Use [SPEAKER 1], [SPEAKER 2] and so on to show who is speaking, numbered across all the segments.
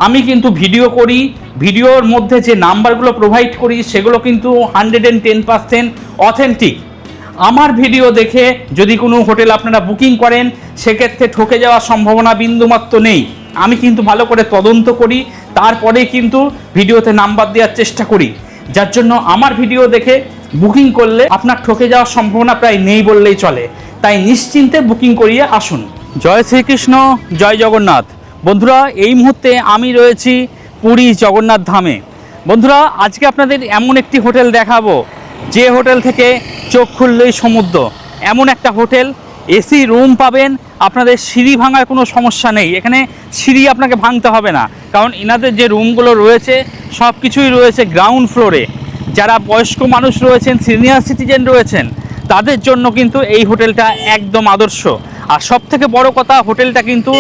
[SPEAKER 1] আমি কিন্তু ভিডিও করি, ভিডিওর মধ্যে যে নাম্বারগুলো প্রোভাইড করি সেগুলো কিন্তু 110% অথেন্টিক। আমার ভিডিও দেখে যদি কোনো হোটেল আপনারা বুকিং করেন সেক্ষেত্রে ঠকে যাওয়ার সম্ভাবনা বিন্দুমাত্র নেই। আমি কিন্তু ভালো করে তদন্ত করি, তারপরে কিন্তু ভিডিওতে নাম্বার দেওয়ার চেষ্টা করি, যার জন্য আমার ভিডিও দেখে বুকিং করলে আপনার ঠকে যাওয়ার সম্ভাবনা প্রায় নেই বললেই চলে। তাই নিশ্চিন্তে বুকিং করিয়ে আসুন। জয় শ্রীকৃষ্ণ, জয় জগন্নাথ। বন্ধুরা, এই মুহূর্তে আমি রয়েছি পুরী জগন্নাথ ধামে। বন্ধুরা, আজকে আপনাদের এমন একটি হোটেল দেখাবো যে হোটেল থেকে চোখ খুললেই সমুদ্র। এমন একটা হোটেল, এসি রুম পাবেন, আপনাদের সিঁড়ি ভাঙার কোনো সমস্যা নেই। এখানে সিঁড়ি আপনাকে ভাঙতে হবে না, কারণ এনাদের যে রুমগুলো রয়েছে সব কিছুই রয়েছে গ্রাউন্ড ফ্লোরে। যারা বয়স্ক মানুষ রয়েছেন, সিনিয়র সিটিজেন রয়েছেন, তাদের জন্য কিন্তু এই হোটেলটা একদম আদর্শ। আর সব থেকে বড় কথা, হোটেলটা কিন্তু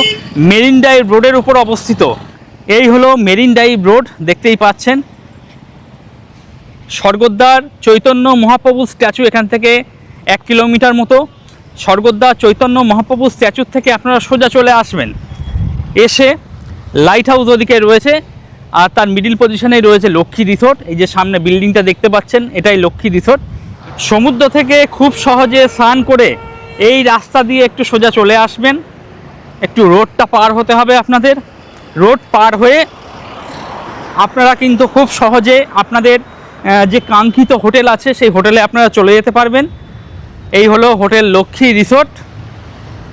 [SPEAKER 1] মেরিন ড্রাইভ রোডের উপর অবস্থিত। এই হলো মেরিন ড্রাইভ রোড, দেখতেই পাচ্ছেন। স্বর্গদ্বার চৈতন্য মহাপ্রভু স্ট্যাচু এখান থেকে 1 কিলোমিটার মতো। স্বর্গদ্বার চৈতন্য মহাপ্রভু স্ট্যাচুর থেকে আপনারা সোজা চলে আসবেন, এসে লাইট হাউস ওদিকে রয়েছে, আর তার মিডিল পজিশনেই রয়েছে লক্ষ্মী রিসোর্ট। এই যে সামনে বিল্ডিংটা দেখতে পাচ্ছেন, এটাই লক্ষ্মী রিসোর্ট। সমুদ্র থেকে খুব সহজে স্নান করে এই রাস্তা দিয়ে একটু সোজা চলে আসবেন। একটু রোডটা পার হতে হবে আপনাদের। রোড পার হয়ে আপনারা কিন্তু খুব সহজে আপনাদের যে কাঙ্ক্ষিত হোটেল আছে সেই হোটেলে আপনারা চলে যেতে পারবেন। এই হলো হোটেল লক্ষ্মী রিসোর্ট।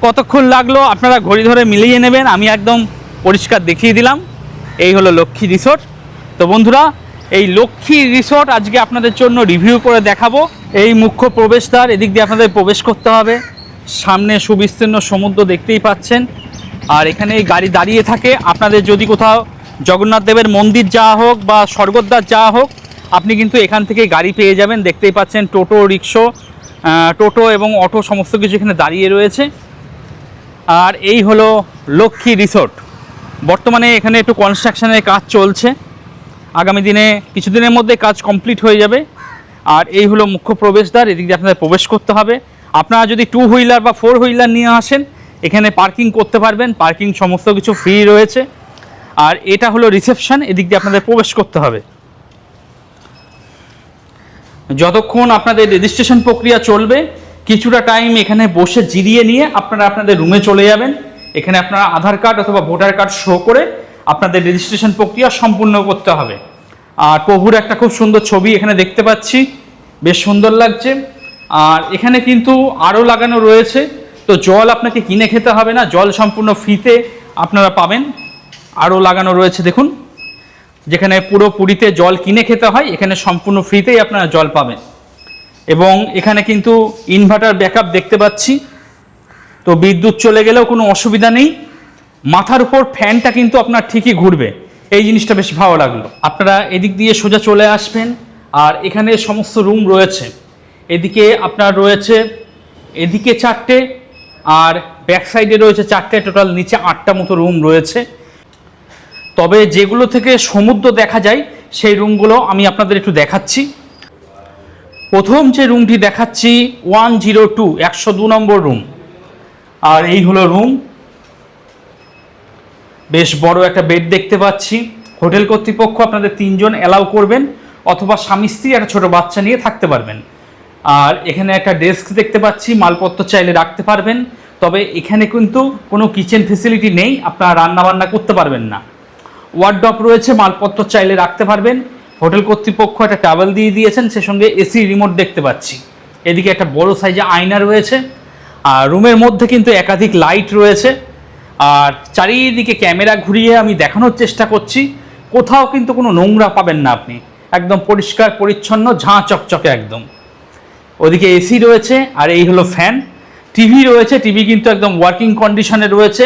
[SPEAKER 1] কতক্ষণ লাগলো আপনারা ঘড়ি ধরে মিলিয়ে নেবেন, আমি একদম পরিষ্কার দেখিয়ে দিলাম। এই হলো লক্ষ্মী রিসোর্ট। তো বন্ধুরা, এই লক্ষ্মী রিসোর্ট আজকে আপনাদের জন্য রিভিউ করে দেখাবো। এই মুখ্য প্রবেশদ্বার, এদিক দিয়ে আপনাদের প্রবেশ করতে হবে। সামনে সুবিস্তীর্ণ সমুদ্র দেখতেই পাচ্ছেন, আর এখানে গাড়ি দাঁড়িয়ে থাকে। আপনাদের যদি কোথাও জগন্নাথ দেবের মন্দির যাওয়া হোক বা স্বর্গদ্বার যাওয়া হোক, আপনি কিন্তু এখান থেকে গাড়ি পেয়ে যাবেন। দেখতেই পাচ্ছেন টোটো, রিক্সা, টোটো এবং অটো সমস্ত কিছু এখানে দাঁড়িয়ে রয়েছে। আর এই হলো লক্ষ্মী রিসোর্ট। বর্তমানে এখানে একটু কনস্ট্রাকশনের কাজ চলছে, আগামী দিনে কিছুদিনের মধ্যে কাজ কমপ্লিট হয়ে যাবে। আর এই হলো মুখ্য প্রবেশদ্বার, এদিক দিয়ে আপনাদের প্রবেশ করতে হবে। আপনারা যদি 2 হুইলার বা 4 হুইলার নিয়ে আসেন, এখানে পার্কিং করতে পারবেন, পার্কিং সমস্ত কিছু ফ্রি রয়েছে। আর এটা হলো রিসেপশন, এদিক দিয়ে আপনাদের প্রবেশ করতে হবে। যতক্ষণ আপনাদের রেজিস্ট্রেশন প্রক্রিয়া চলবে, কিছুটা টাইম এখানে বসে জিরিয়ে নিয়ে আপনারা আপনাদের রুমে চলে যাবেন। এখানে আপনারা আধার কার্ড অথবা ভোটার কার্ড শো করে আপনাদের রেজিস্ট্রেশন প্রক্রিয়া সম্পূর্ণ করতে হবে। আর প্রভুর একটা খুব সুন্দর ছবি এখানে দেখতে পাচ্ছি, বেশ সুন্দর লাগছে। আর এখানে কিন্তু আরও লাগানো রয়েছে, তো জল আপনাকে কিনে খেতে হবে না, জল সম্পূর্ণ ফ্রিতে আপনারা পাবেন। আরও লাগানো রয়েছে দেখুন, যেখানে পুরো পুরীতে জল কিনে খেতে হয়, এখানে সম্পূর্ণ ফ্রিতেই আপনারা জল পাবেন। এবং এখানে কিন্তু ইনভার্টার ব্যাকআপ দেখতে পাচ্ছি, তো বিদ্যুৎ চলে গেলেও কোনো অসুবিধা নেই। মাথার উপর ফ্যানটা কিন্তু আপনার ঠিকই ঘুরবে, এই জিনিসটা বেশ ভালো লাগলো। আপনারা এদিক দিয়ে সোজা চলে আসবেন, আর এখানে সমস্ত রুম রয়েছে। এদিকে আপনার রয়েছে, এদিকে 4টে, আর ব্যাক সাইডে রয়েছে 4টে, টোটাল নিচে 8টা মতো রুম রয়েছে। তবে যেগুলো থেকে সমুদ্র দেখা যায় সেই রুমগুলো আমি আপনাদের একটু দেখাচ্ছি। প্রথম যে রুমটি দেখাচ্ছি 102, 102 নম্বর রুম। আর এই হলো রুম, বেশ বড় একটা বেড দেখতে পাচ্ছি। হোটেল কর্তৃপক্ষ আপনাদের 3 জন অ্যালাউ করবেন, অথবা স্বামী স্ত্রী একটা ছোট বাচ্চা নিয়ে থাকতে পারবেন। আর এখানে একটা ডেস্ক দেখতে পাচ্ছি, মালপত্র চাইলে রাখতে পারবেন। তবে এখানে কিন্তু কোনো কিচেন ফেসিলিটি নেই, আপনারা রান্নাবান্না করতে পারবেন না। ওয়ার্ডরোব রয়েছে, মালপত্র চাইলে রাখতে পারবেন। হোটেল কর্তৃপক্ষ একটা টাওয়েল দিয়ে দিয়েছেন, সে সঙ্গে এসি রিমোট দেখতে পাচ্ছি। এদিকে একটা বড় সাইজে আয়না রয়েছে। আর রুমের মধ্যে কিন্তু একাধিক লাইট রয়েছে। আর চারিদিকে ক্যামেরা ঘুরিয়ে আমি দেখানোর চেষ্টা করছি, কোথাও কিন্তু কোনো নোংরা পাবেন না আপনি, একদম পরিষ্কার পরিচ্ছন্ন, ঝাঁ চকচকে একদম। ওদিকে এসি রয়েছে, আর এই হলো ফ্যান। টিভি রয়েছে, টিভি কিন্তু একদম ওয়ার্কিং কন্ডিশনে রয়েছে।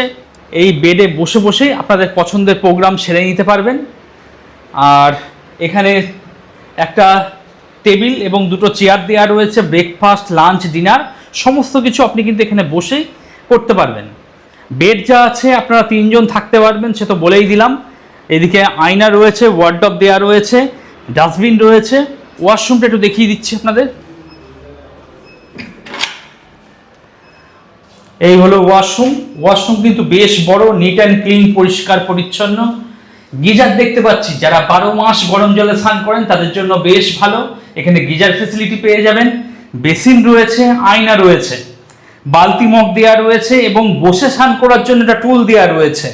[SPEAKER 1] এই বেডে বসে বসেই আপনাদের পছন্দের প্রোগ্রাম সেরে নিতে পারবেন। আর এখানে একটা টেবিল এবং 2টো চেয়ার দেওয়া রয়েছে, ব্রেকফাস্ট, লাঞ্চ, ডিনার সমস্ত কিছু আপনি কিন্তু এখানে বসেই করতে পারবেন। বেড যা আছে আপনারা 3 জন থাকতে পারবেন, সে তো বলেই দিলাম। এদিকে আয়না রয়েছে, ওয়ার্ডরোব দেওয়া রয়েছে, ডাস্টবিন রয়েছে। ওয়াশরুমটা একটু দেখিয়ে দিচ্ছি আপনাদের। এই হলো ওয়াশরুম। ওয়াশরুম কিন্তু বেশ বড়, নিট অ্যান্ড ক্লিন, পরিষ্কার পরিচ্ছন্ন। গিজার দেখতে পাচ্ছি, যারা 12 মাস গরম জলে স্নান করেন তাদের জন্য বেশ ভালো, এখানে গিজার ফেসিলিটি পেয়ে যাবেন। বেসিন রয়েছে, আয়না রয়েছে, বালতি মগ দেওয়া রয়েছে এবং বসে স্নান করার জন্য একটা টুল দেওয়া রয়েছে।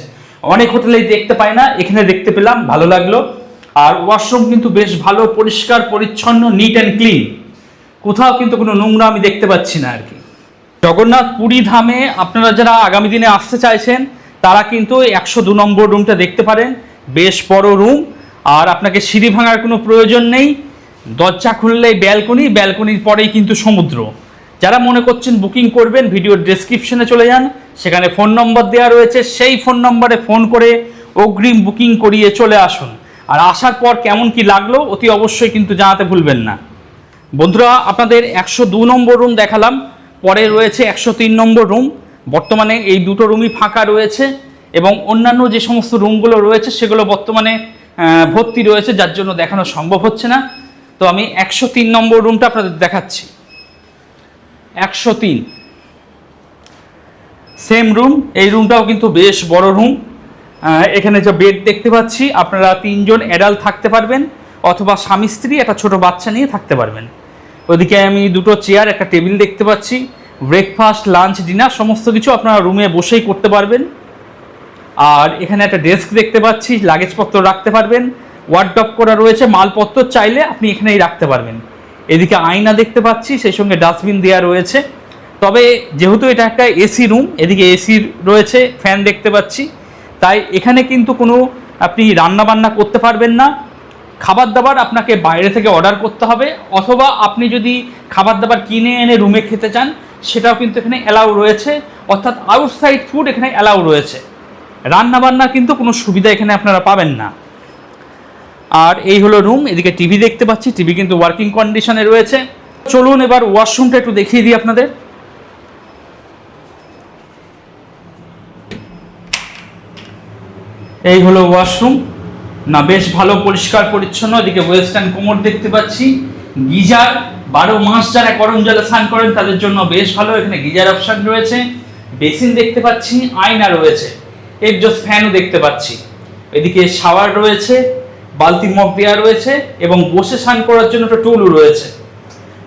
[SPEAKER 1] অনেক হোটেলেই দেখতে পাই না, এখানে দেখতে পেলাম, ভালো লাগলো। আর ওয়াশরুম কিন্তু বেশ ভালো, পরিষ্কার পরিচ্ছন্ন, নিট অ্যান্ড ক্লিন, কোথাও কিন্তু কোনো নোংরা আমি দেখতে পাচ্ছি না আর কি। জগন্নাথ পুরী ধামে আপনারা যারা আগামী দিনে আসতে চাইছেন তারা কিন্তু 102 নম্বর রুমটা দেখতে পারেন, বেশ বড় রুম। আর আপনাকে সিঁড়ি ভাঙার কোনো প্রয়োজন নেই, দরজা খুললেই ব্যালকনি, ব্যালকনির পরেই কিন্তু সমুদ্র। যারা মনে করছেন বুকিং করবেন, ভিডিওর ডেসক্রিপশনে চলে যান, সেখানে ফোন নম্বর দেওয়া রয়েছে, সেই ফোন নম্বরে ফোন করে অগ্রিম বুকিং করিয়ে চলে আসুন। আর আসার পর কেমন কি লাগলো অতি অবশ্যই কিন্তু জানাতে ভুলবেন না। বন্ধুরা, আপনাদের 102 নম্বর রুম দেখালাম, পরে রয়েছে 103 নম্বর রুম। বর্তমানে এই দুটো রুমই ফাঁকা রয়েছে এবং অন্যান্য যে সমস্ত রুমগুলো রয়েছে সেগুলো বর্তমানে ভর্তি রয়েছে, যার জন্য দেখানো সম্ভব হচ্ছে না। তো আমি 103 নম্বর রুমটা আপনাদের দেখাচ্ছি। 103 সেম রুম, এই রুমটাও কিন্তু বেশ বড় রুম। এখানে যে বেড দেখতে পাচ্ছি, আপনারা 3 জন অ্যাডাল্ট থাকতে পারবেন অথবা স্বামী স্ত্রী একটা ছোট বাচ্চা নিয়ে থাকতে পারবেন। ওইদিকে আমি দুটো চেয়ার, একটা টেবিল দেখতে পাচ্ছি। ব্রেকফাস্ট, লাঞ্চ, ডিনার সমস্ত কিছু আপনারা রুমে বসেই করতে পারবেন। আর এখানে একটা ডেস্ক দেখতে পাচ্ছি, লাগেজপত্র রাখতে পারবেন। ওয়ার্ডরোব করা রয়েছে, মালপত্র চাইলে আপনি এখানেই রাখতে পারবেন। এদিকে আয়না দেখতে পাচ্ছি, সেই সঙ্গে ডাস্টবিন দেওয়া রয়েছে। তবে যেহেতু এটা একটা এসি রুম, এদিকে এসি রয়েছে, ফ্যান দেখতে পাচ্ছি, তাই এখানে কিন্তু কোনো আপনি রান্না বান্না করতে পারবেন না। খাবার দাবার আপনাকে বাইরে থেকে অর্ডার করতে হবে, অথবা আপনি যদি খাবার দাবার কিনে এনে রুমে খেতে চান সেটাও কিন্তু এখানে অ্যালাউ রয়েছে, অর্থাৎ আউটসাইড ফুড এখানে অ্যালাউ রয়েছে। রান্না বান্নার কিন্তু কোনো সুবিধা এখানে আপনারা পাবেন না। আর এই হলো রুম, এদিকে টিভি দেখতে পাচ্ছি, টিভি কিন্তু ওয়ার্কিং কন্ডিশনে রয়েছে। চলুন এবার ওয়াশরুমটা একটু দেখিয়ে দিই আপনাদের। এই হলো ওয়াশরুম, না বেশ ভালো, পরিষ্কার পরিচ্ছন্ন। এদিকে ওয়েস্টার্ন কোমর দেখতে পাচ্ছি, গিজার, 12 মাস যারা গরম জলে স্নান করেন তাদের জন্য বেশ ভালো, এখানে গিজার অপশন রয়েছে। বেসিন দেখতে পাচ্ছি, আয়না রয়েছে, এক্সস্ট ফ্যানও দেখতে পাচ্ছি। এদিকে শাওয়ার রয়েছে, বালতি মগ দেওয়া রয়েছে এবং বসে স্নান করার জন্য একটা টুলও রয়েছে।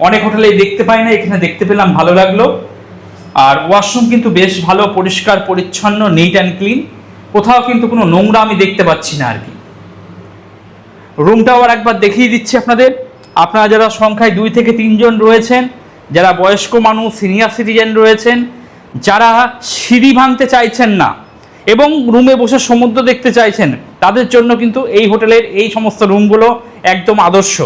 [SPEAKER 1] অনেক হোটেলেই দেখতে পাই না, এখানে দেখতে পেলাম, ভালো লাগলো। আর ওয়াশরুম কিন্তু বেশ ভালো, পরিষ্কার পরিচ্ছন্ন, নিট অ্যান্ড ক্লিন, কোথাও কিন্তু কোনো নোংরা আমি দেখতে পাচ্ছি না আর কি। রুমটাও আর একবার দেখিয়ে দিচ্ছি আপনাদের। আপনারা যারা সংখ্যায় 2 থেকে 3 জন রয়েছেন, যারা বয়স্ক মানুষ, সিনিয়র সিটিজেন রয়েছেন, যারা সিঁড়ি ভাঙতে চাইছেন না এবং রুমে বসে সমুদ্র দেখতে চাইছেন, তাদের জন্য কিন্তু এই হোটেলের এই সমস্ত রুমগুলো একদম আদর্শ।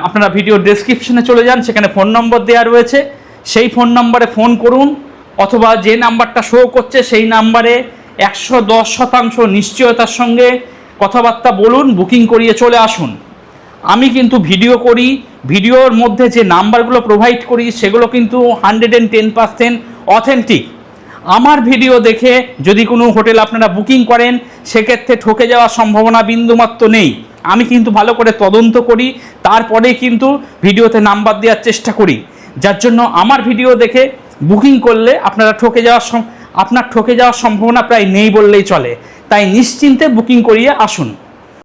[SPEAKER 1] আপনারা ভিডিও ডেসক্রিপশনে চলে যান, সেখানে ফোন নম্বর দেওয়া রয়েছে, সেই ফোন নম্বরে ফোন করুন, অথবা যে নাম্বারটা শো করছে সেই নাম্বারে 110% নিশ্চয়তার সঙ্গে কথাবার্তা বলুন, বুকিং করিয়ে চলে আসুন। আমি কিন্তু ভিডিও করি, ভিডিওর মধ্যে যে নাম্বারগুলো প্রোভাইড করি সেগুলো কিন্তু 110% অথেন্টিক। আমার ভিডিও দেখে যদি কোনো হোটেল আপনারা বুকিং করেন সেক্ষেত্রে ঠকে যাওয়ার সম্ভাবনা বিন্দুমাত্র নেই। আমি কিন্তু ভালো করে তদন্ত করি, তারপরেই কিন্তু ভিডিওতে নাম্বার দেওয়ার চেষ্টা করি, যার জন্য আমার ভিডিও দেখে বুকিং করলে আপনার ঠকে যাওয়ার সম্ভাবনা প্রায় নেই বললেই চলে। তাই নিশ্চিন্তে বুকিং করিয়ে আসুন।